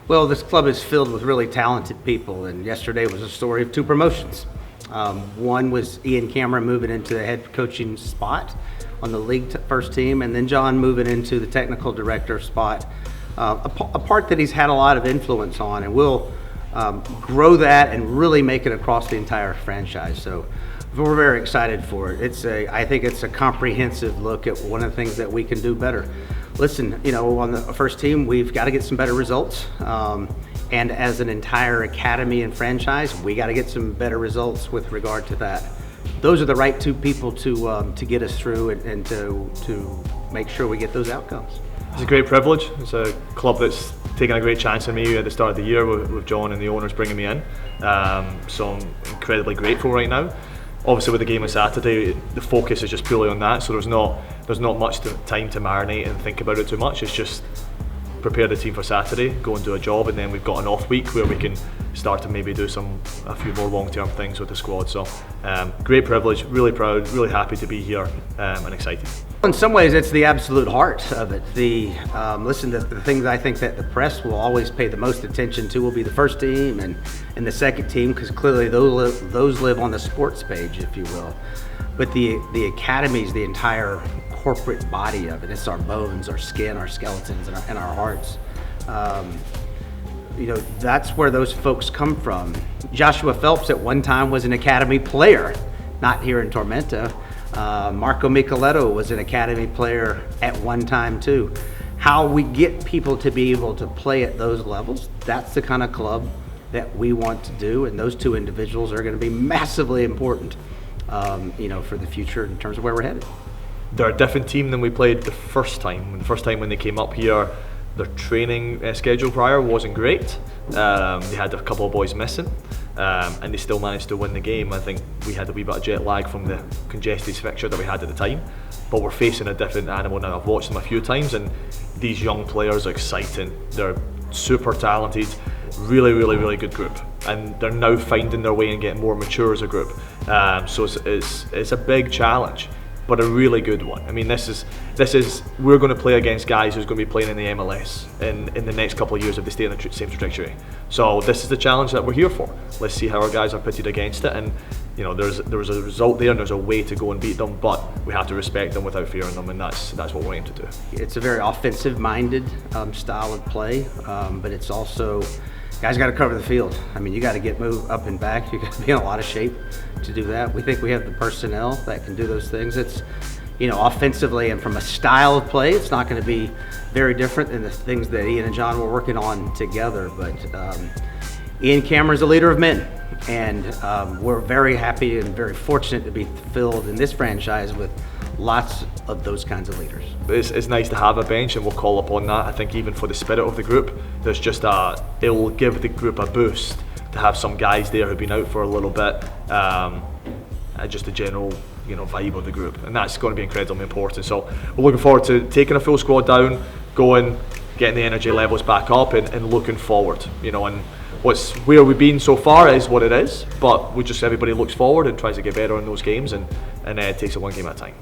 Well, this club is filled with really talented people, and yesterday was a story of two promotions. One was Ian Cameron moving into the head coaching spot on the league first team, and then John moving into the technical director spot, a part that he's had a lot of influence on, and we'll grow that and really make it across the entire franchise. So we're very excited for it. I think it's a comprehensive look at one of the things that we can do better. Listen, on the first team, we've got to get some better results. And as an entire academy and franchise, we got to get some better results with regard to that. Those are the right two people to get us through and to make sure we get those outcomes. It's a great privilege. It's a club that's taken a great chance on me at the start of the year with John and the owners bringing me in. So I'm incredibly grateful right now. Obviously, with the game on Saturday, the focus is just purely on that. So there's not much time to marinate and think about it too much. It's just prepare the team for Saturday, go and do a job, and then we've got an off week where we can start to maybe do a few more long-term things with the squad. So great privilege, really proud, really happy to be here, and excited. In some ways, it's the absolute heart of it. The things I think that the press will always pay the most attention to will be the first team and the second team, because clearly those live on the sports page, if you will. But the academy's the entire corporate body of it. It's our bones, our skin, our skeletons, and our hearts. That's where those folks come from. Joshua Phelps at one time was an academy player, not here in Tormenta. Marco Micheletto was an academy player at one time too. How we get people to be able to play at those levels, that's the kind of club that we want to do, and those two individuals are going to be massively important for the future in terms of where we're headed. They're a different team than we played the first time. The first time when they came up here, their training schedule prior wasn't great. They had a couple of boys missing, and they still managed to win the game. I think we had a wee bit of jet lag from the congested fixture that we had at the time, but we're facing a different animal now. I've watched them a few times, and these young players are exciting. They're super talented, really good group, and they're now finding their way and getting more mature as a group. So it's a big challenge, but a really good one. I mean, we're going to play against guys who's going to be playing in the MLS in the next couple of years if they stay on the same trajectory. So this is the challenge that we're here for. Let's see how our guys are pitted against it, and there was a result there, and there's a way to go and beat them, but we have to respect them without fearing them, and that's what we're aiming to do. It's a very offensive-minded style of play, but it's also guys got to cover the field. I mean, you got to move up and back. You got to be in a lot of shape to do that. We think we have the personnel that can do those things. It's, offensively and from a style of play, it's not going to be very different than the things that Ian and John were working on together. But Ian Cameron's a leader of men, and we're very happy and very fortunate to be filled in this franchise with lots of those kinds of leaders. It's nice to have a bench, and we'll call upon that. I think even for the spirit of the group, it will give the group a boost to have some guys there who've been out for a little bit, and just the general vibe of the group, and that's going to be incredibly important. So we're looking forward to taking a full squad down, going, getting the energy levels back up, and looking forward. And where we've been so far is what it is, but everybody looks forward and tries to get better in those games, and it takes it one game at a time.